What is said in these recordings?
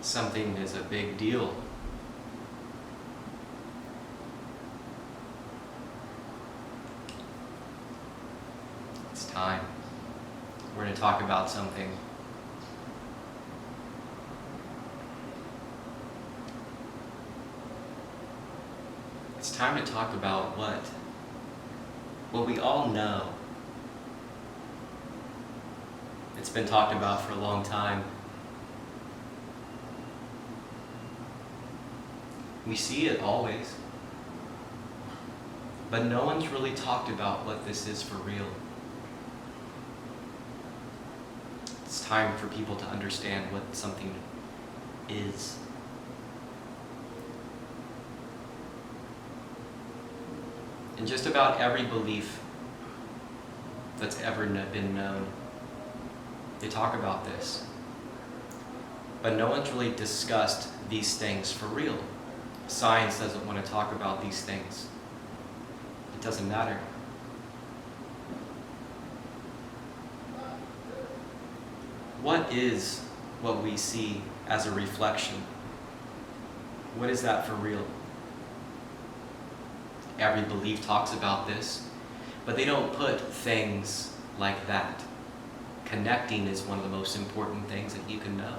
something is a big deal. It's time. We're going to talk about something. It's time to talk about what we all know. It's been talked about for a long time. We see it always. But no one's really talked about what this is for real. It's time for people to understand what something is. In just about every belief that's ever been known, they talk about this. But no one's really discussed these things for real. Science doesn't want to talk about these things. It doesn't matter. What is what we see as a reflection? What is that for real? Every belief talks about this, but they don't put things like that. Connecting is one of the most important things that you can know.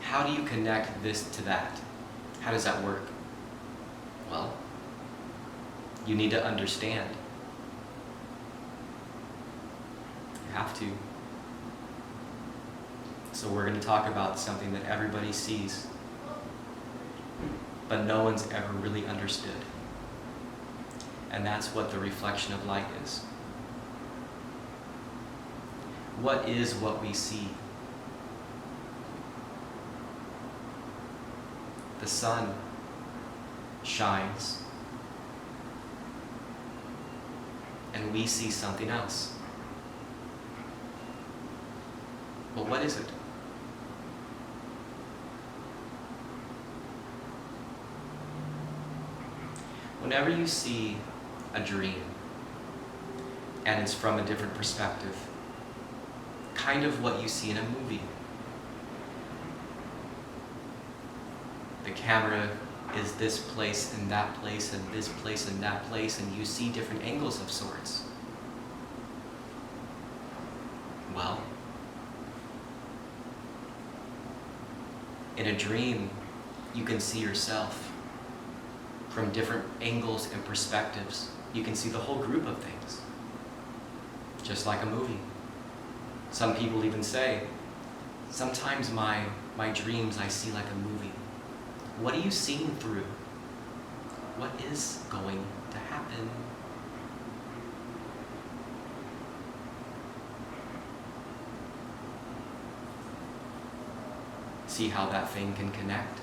How do you connect this to that? How does that work? Well, you need to understand. You have to. So we're going to talk about something that everybody sees, but no one's ever really understood. And that's what the reflection of light is. What is what we see? The sun shines, and we see something else. But what is it? Whenever you see a dream, and it's from a different perspective, kind of what you see in a movie. The camera is this place and that place and this place and that place, and you see different angles of sorts. Well, in a dream, you can see yourself from different angles and perspectives. You can see the whole group of things, just like a movie. Some people even say, sometimes my dreams I see like a movie. What are you seeing through? What is going to happen? See how that thing can connect?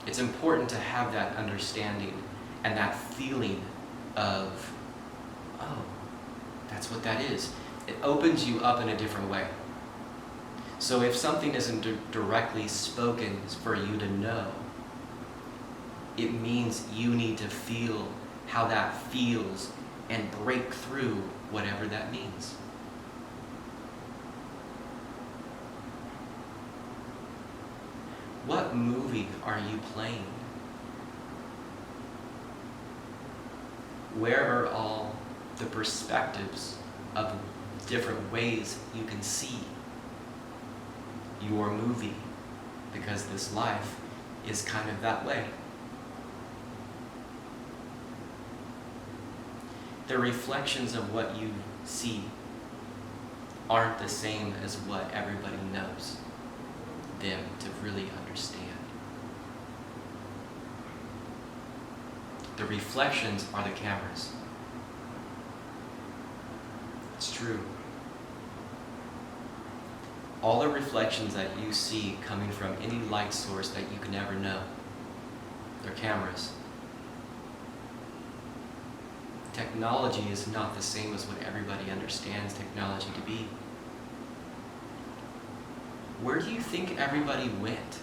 It's important to have that understanding and that feeling of, oh, that's what that is. It opens you up in a different way. So if something isn't directly spoken for you to know, it means you need to feel how that feels and break through whatever that means. What movie are you playing? Where are all the perspectives of different ways you can see your movie? Because this life is kind of that way. The reflections of what you see aren't the same as what everybody knows them to really understand. The reflections are the cameras. It's true. All the reflections that you see coming from any light source that you can ever know, they're cameras. Technology is not the same as what everybody understands technology to be. Where do you think everybody went?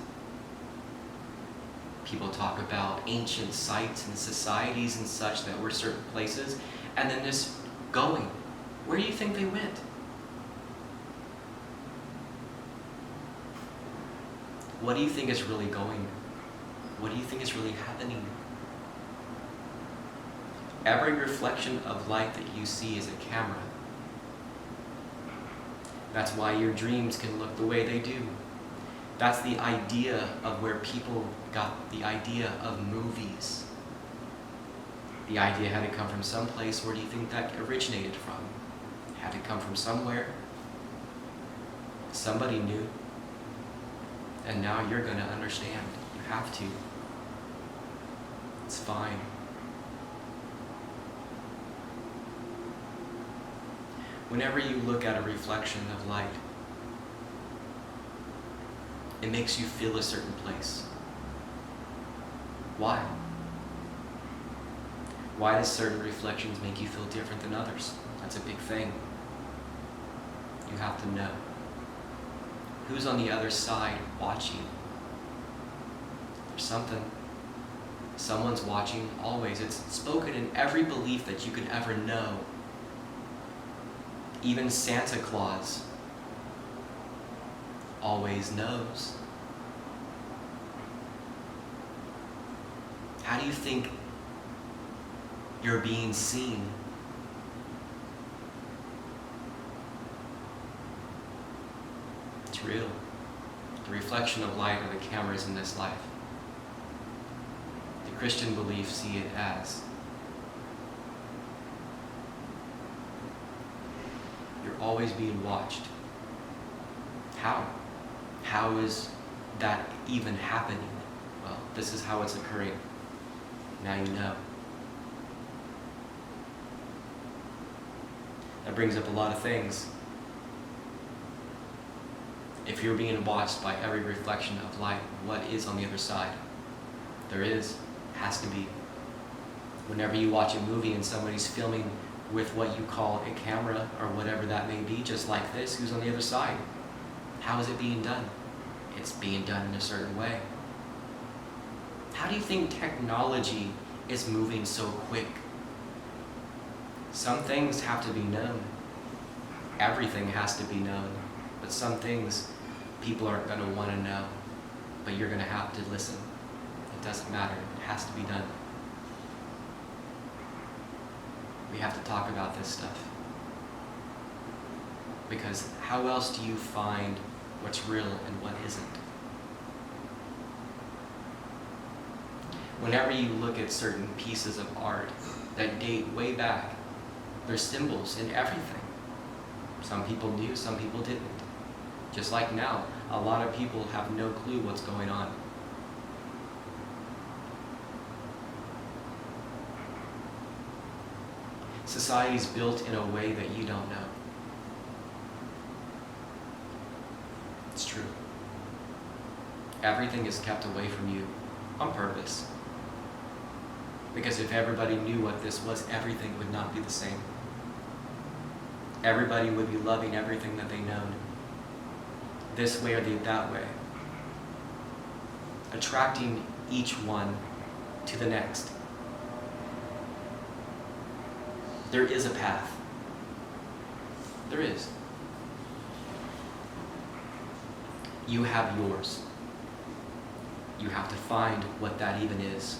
People talk about ancient sites and societies and such that were certain places, and then just going. Where do you think they went? What do you think is really going? What do you think is really happening? Every reflection of light that you see is a camera. That's why your dreams can look the way they do. That's the idea of where people got the idea of movies. The idea had to come from some place. Where do you think that originated from? It had to come from somewhere. Somebody knew. And now you're going to understand. You have to. It's fine. Whenever you look at a reflection of light, it makes you feel a certain place. Why? Why does certain reflections make you feel different than others? That's a big thing. You have to know. Who's on the other side watching? There's something. Someone's watching always. It's spoken in every belief that you could ever know. Even Santa Claus always knows. How do you think you're being seen? It's real. The reflection of light are the cameras in this life. The Christian beliefs see it as you're always being watched. How? How is that even happening? Well, this is how it's occurring. Now you know. That brings up a lot of things. If you're being watched by every reflection of light, what is on the other side? There is. Has to be. Whenever you watch a movie and somebody's filming with what you call a camera or whatever that may be, just like this, who's on the other side? How is it being done? It's being done in a certain way. How do you think technology is moving so quick? Some things have to be known. Everything has to be known. But some things people aren't going to want to know. But you're going to have to listen. It doesn't matter. It has to be done. We have to talk about this stuff. Because how else do you find what's real and what isn't? Whenever you look at certain pieces of art that date way back, there's symbols in everything. Some people knew, some people didn't. Just like now, a lot of people have no clue what's going on. Society's built in a way that you don't know. It's true. Everything is kept away from you on purpose. Because if everybody knew what this was, everything would not be the same. Everybody would be loving everything that they know. This way or that way. Attracting each one to the next. There is a path. There is. You have yours. You have to find what that even is.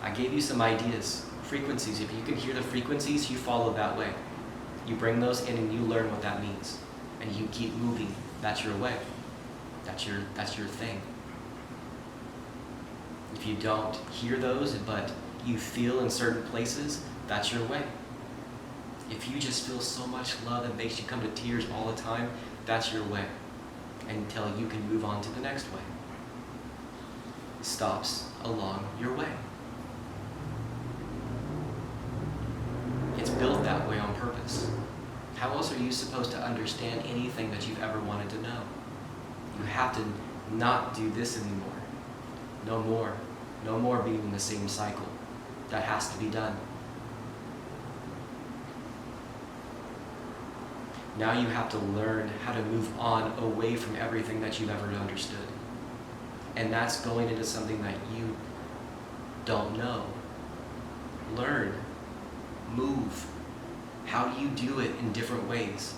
I gave you some ideas, frequencies. If you can hear the frequencies, you follow that way. You bring those in and you learn what that means. And you keep moving. That's your way. That's your thing. If you don't hear those, but you feel in certain places, that's your way. If you just feel so much love that makes you come to tears all the time, that's your way. Until you can move on to the next way. Stops along your way. It's built that way on purpose. How else are you supposed to understand anything that you've ever wanted to know? You have to not do this anymore. No more. No more being in the same cycle. That has to be done. Now you have to learn how to move on away from everything that you've ever understood. And that's going into something that you don't know. Learn. Move. How do you do it in different ways?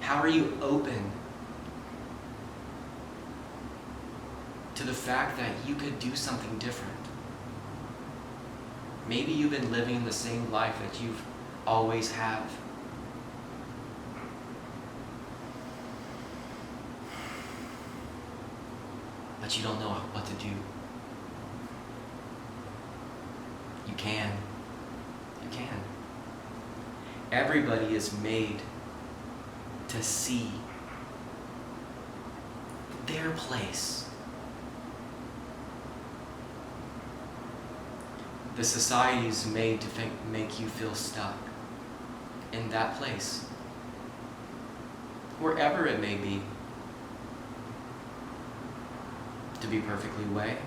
How are you open to the fact that you could do something different. Maybe you've been living the same life that you've always have. But you don't know what to do. You can. You can. Everybody is made to see their place. The society is made to make you feel stuck in that place, wherever it may be. To be perfectly away,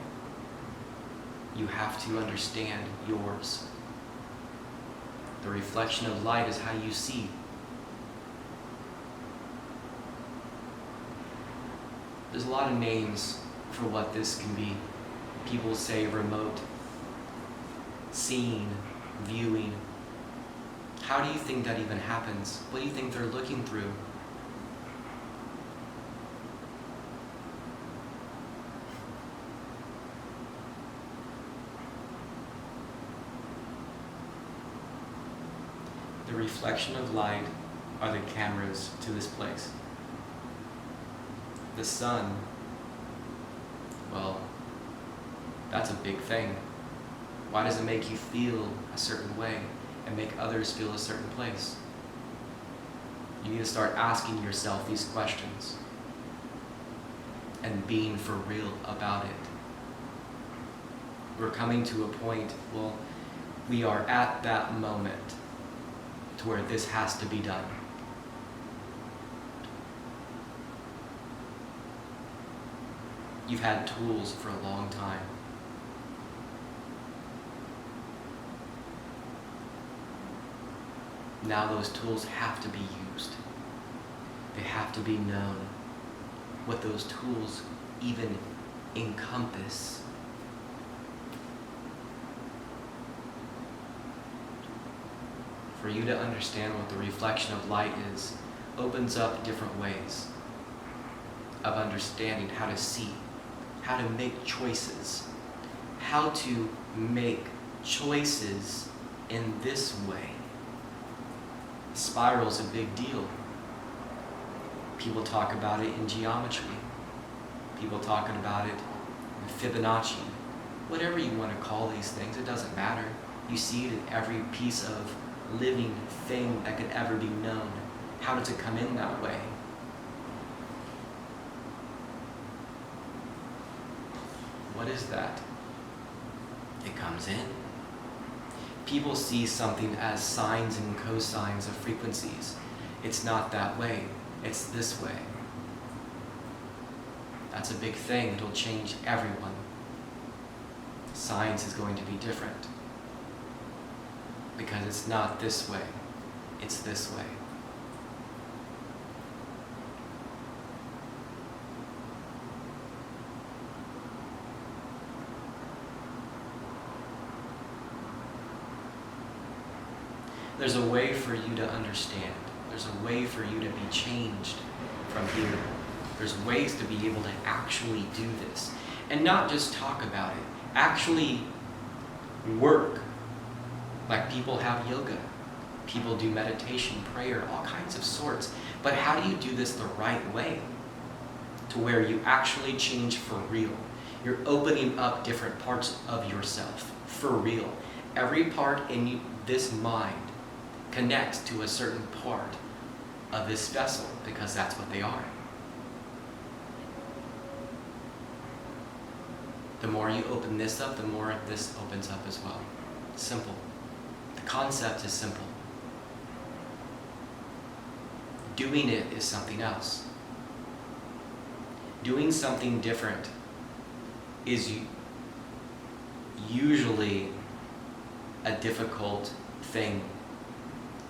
you have to understand yours. The reflection of light is how you see. There's a lot of names for what this can be. People say remote, seeing, viewing. How do you think that even happens? What do you think they're looking through? The reflection of light are the cameras to this place. The sun, well, that's a big thing. Why does it make you feel a certain way and make others feel a certain place? You need to start asking yourself these questions and being for real about it. We're coming to a point, well, we are at that moment to where this has to be done. You've had tools for a long time. Now those tools have to be used. They have to be known. What those tools even encompass. For you to understand what the reflection of light is, opens up different ways of understanding how to see, how to make choices, how to make choices in this way. Spiral's a big deal. People talk about it in geometry. People talking about it in Fibonacci. Whatever you want to call these things, it doesn't matter. You see it in every piece of living thing that could ever be known. How does it come in that way? What is that? It comes in. People see something as sines and cosines of frequencies. It's not that way. It's this way. That's a big thing. It'll change everyone. Science is going to be different. Because it's not this way. It's this way. There's a way for you to understand. There's a way for you to be changed from here. There's ways to be able to actually do this. And not just talk about it. Actually work. Like people have yoga. People do meditation, prayer, all kinds of sorts. But how do you do this the right way? To where you actually change for real. You're opening up different parts of yourself for real. Every part in this mind connects to a certain part of this vessel because that's what they are. The more you open this up, the more this opens up as well. Simple. The concept is simple. Doing it is something else. Doing something different is usually a difficult thing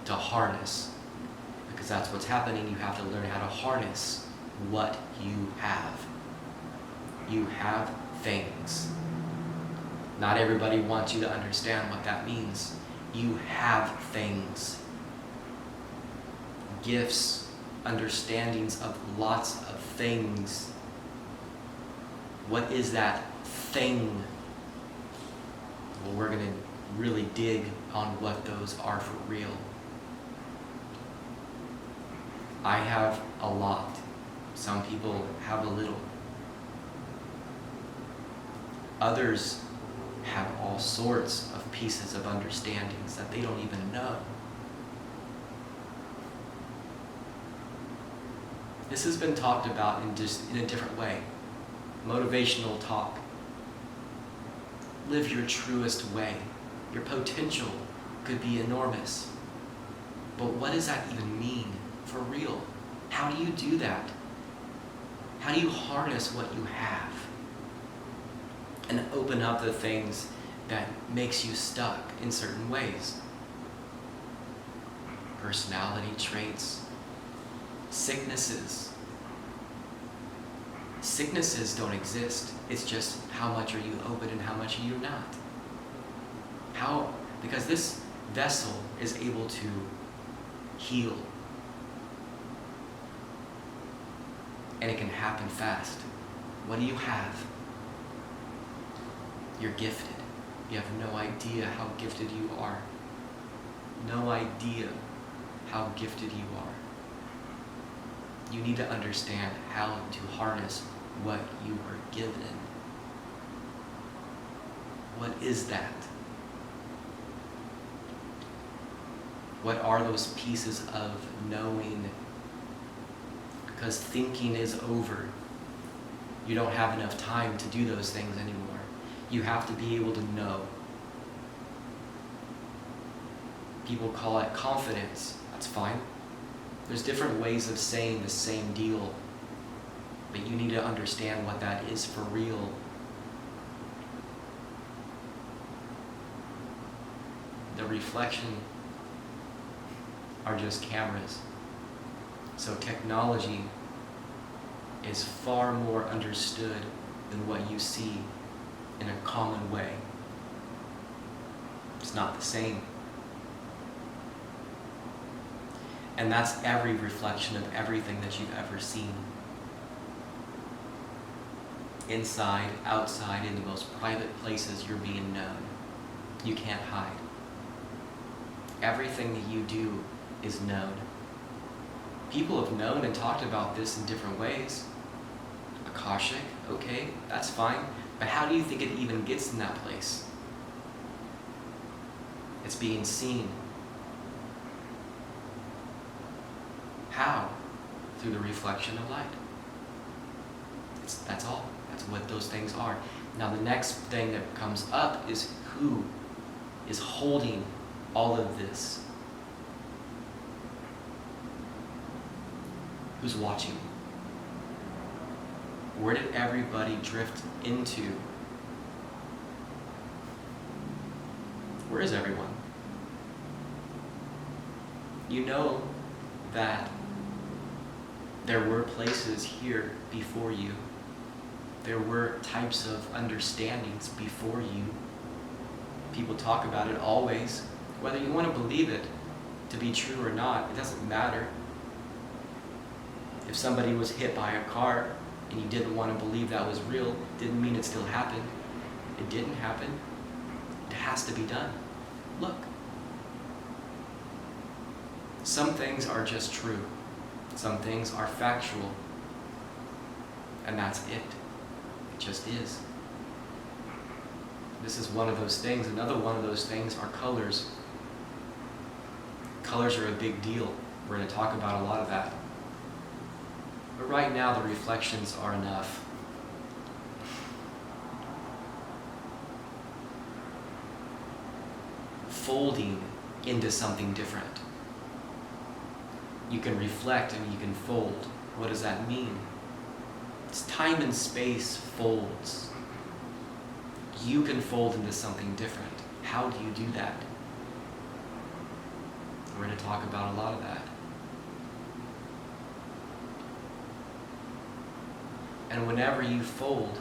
to harness, because that's what's happening. You have to learn how to harness what you have. You have things. Not everybody wants you to understand what that means. You have things. Gifts, understandings of lots of things. What is that thing? Well, we're going to really dig on what those are for real. I have a lot. Some people have a little. Others have all sorts of pieces of understandings that they don't even know. This has been talked about in a different way. Motivational talk. Live your truest way. Your potential could be enormous. But what does that even mean for real? How do you do that? How do you harness what you have and open up the things that makes you stuck in certain ways? Personality traits, sicknesses. Sicknesses don't exist. It's just how much are you open and how much are you not. How? Because this vessel is able to heal. And it can happen fast. What do you have? You're gifted. You have no idea how gifted you are. No idea how gifted you are. You need to understand how to harness what you were given. What is that? What are those pieces of knowing? Because thinking is over. You don't have enough time to do those things anymore. You have to be able to know. People call it confidence. That's fine. There's different ways of saying the same deal, but you need to understand what that is for real. The reflection are just cameras. So technology is far more understood than what you see in a common way. It's not the same. And that's every reflection of everything that you've ever seen. Inside, outside, in the most private places, you're being known. You can't hide. Everything that you do is known. People have known and talked about this in different ways. Akashic, okay, that's fine. But how do you think it even gets in that place? It's being seen. How? Through the reflection of light. That's all. That's what those things are. Now the next thing that comes up is who is holding all of this? Who's watching? Where did everybody drift into? Where is everyone? You know that there were places here before you. There were types of understandings before you. People talk about it always. Whether you want to believe it to be true or not, it doesn't matter. If somebody was hit by a car and you didn't want to believe that was real, didn't mean it still happened. It didn't happen. It has to be done. Look. Some things are just true. Some things are factual. And that's it. It just is. This is one of those things. Another one of those things are colors. Colors are a big deal. We're going to talk about a lot of that. But right now, the reflections are enough. Folding into something different. You can reflect and you can fold. What does that mean? It's time and space folds. You can fold into something different. How do you do that? We're going to talk about a lot of that. And whenever you fold,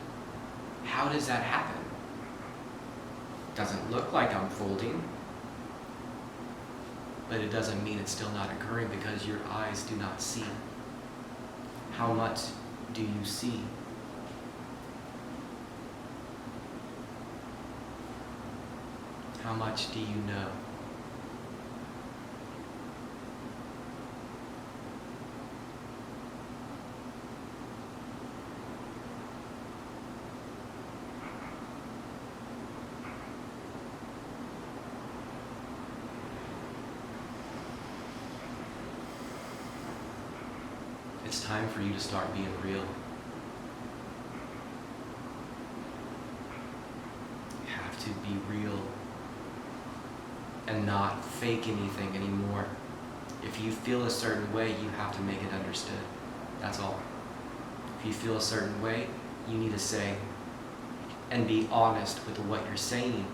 how does that happen? It doesn't look like I'm folding, but it doesn't mean it's still not occurring because your eyes do not see. How much do you see? How much do you know? It's time for you to start being real. You have to be real and not fake anything anymore. If you feel a certain way, you have to make it understood. That's all. If you feel a certain way, you need to say and be honest with what you're saying.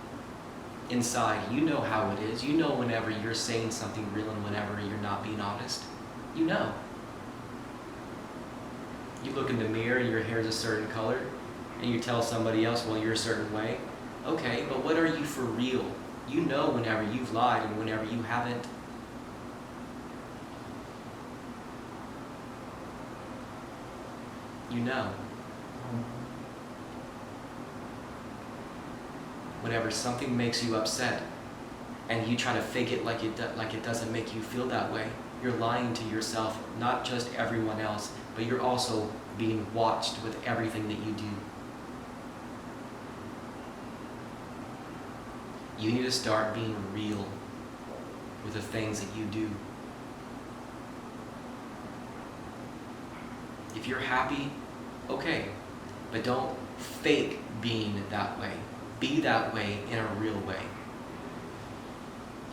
Inside, you know how it is. You know whenever you're saying something real and whenever you're not being honest. You know. You look in the mirror and your hair is a certain color, and you tell somebody else, well, you're a certain way. Okay, but what are you for real? You know whenever you've lied and whenever you haven't. You know. Whenever something makes you upset and you try to fake it like it doesn't make you feel that way, you're lying to yourself, not just everyone else, but you're also being watched with everything that you do. You need to start being real with the things that you do. If you're happy, okay, but don't fake being that way. Be that way in a real way.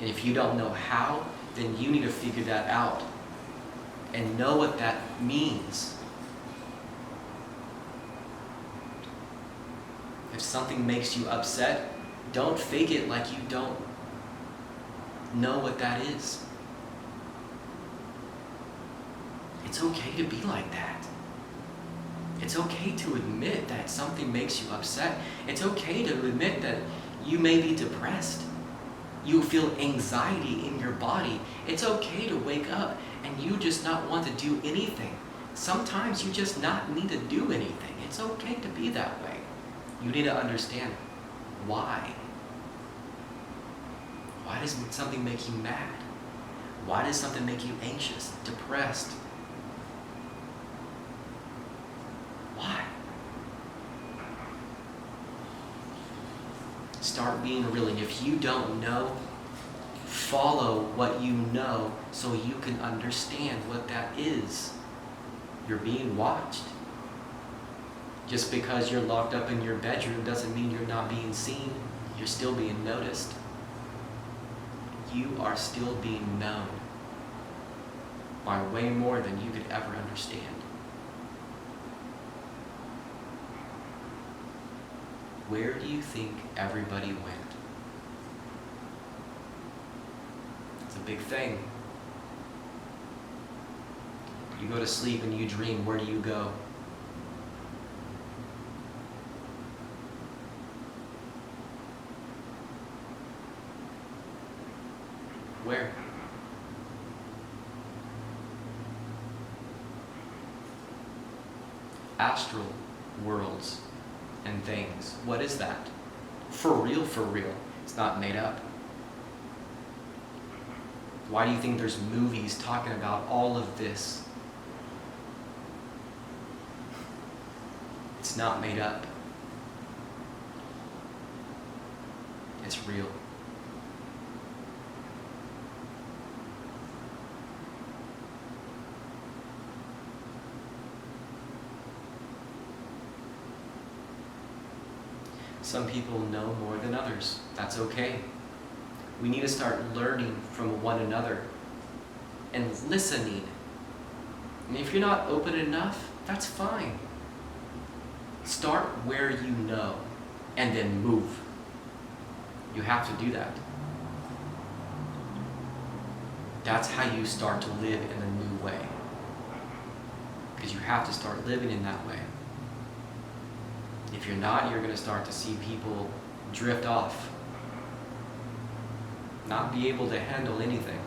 And if you don't know how, then you need to figure that out and know what that means. If something makes you upset, don't fake it like you don't know what that is. It's okay to be like that. It's okay to admit that something makes you upset. It's okay to admit that you may be depressed. You feel anxiety in your body. It's okay to wake up and you just not want to do anything. Sometimes you just not need to do anything. It's okay to be that way. You need to understand why. Why does something make you mad? Why does something make you anxious, depressed? Why? Start being real, and if you don't know, follow what you know so you can understand what that is. You're being watched. Just because you're locked up in your bedroom doesn't mean you're not being seen. You're still being noticed. You are still being known by way more than you could ever understand. Where do you think everybody went? It's a big thing. You go to sleep and you dream, where do you go? Where? Astral worlds and things. What is that? For real, for real. It's not made up. Why do you think there's movies talking about all of this? It's not made up. It's real. Some people know more than others. That's okay. We need to start learning from one another and listening. And if you're not open enough, that's fine. Start where you know and then move. You have to do that. That's how you start to live in a new way. Because you have to start living in that way. If you're not, you're going to start to see people drift off, not be able to handle anything.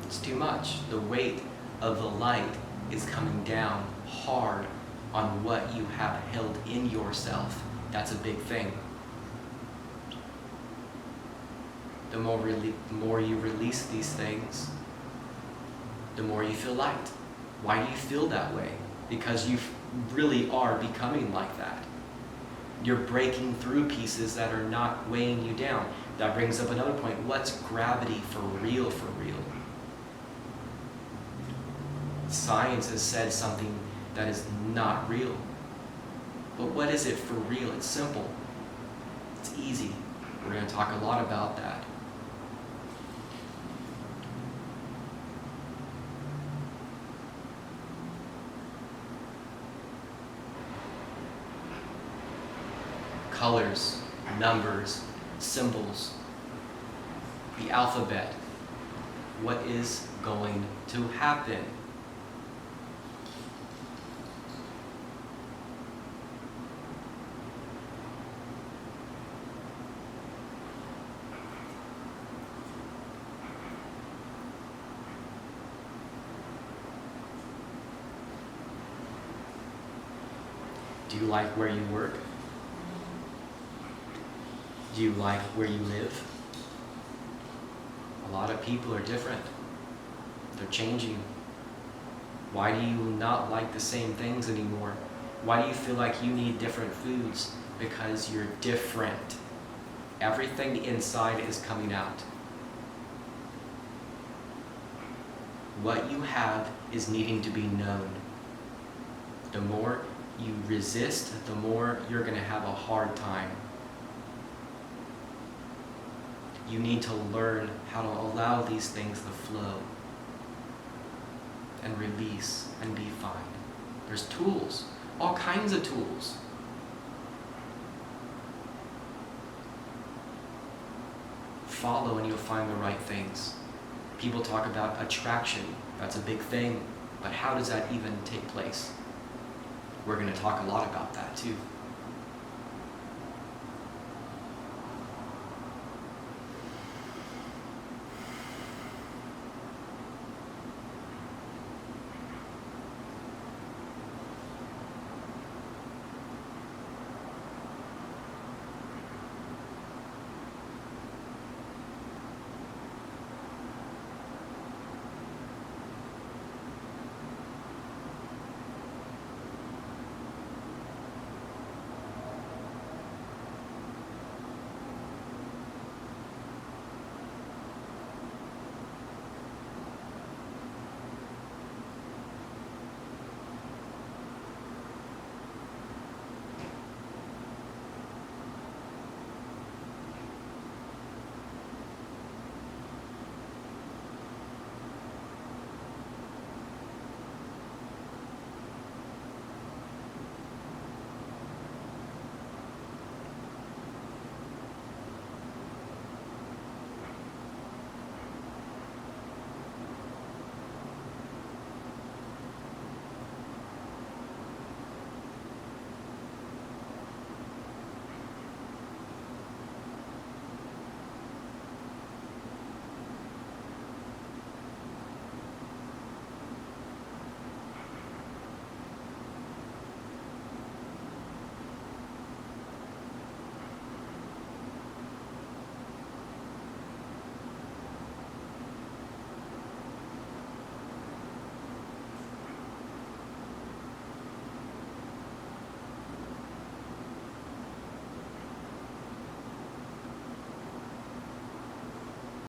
It's too much. The weight of the light is coming down hard on what you have held in yourself. That's a big thing. the more you release these things, the more you feel light. Why do you feel that way? Because you really are becoming like that. You're breaking through pieces that are not weighing you down. That brings up another point. What's gravity for real, for real? Science has said something that is not real. But what is it for real? It's simple. It's easy. We're going to talk a lot about that. Colors, numbers, symbols, the alphabet. What is going to happen? Do you like where you work? Do you like where you live? A lot of people are different. They're changing. Why do you not like the same things anymore? Why do you feel like you need different foods? Because you're different. Everything inside is coming out. What you have is needing to be known. The more you resist, the more you're going to have a hard time. You need to learn how to allow these things to flow and release and be fine. There's tools, all kinds of tools. Follow and you'll find the right things. People talk about attraction. That's a big thing. But how does that even take place? We're going to talk a lot about that too.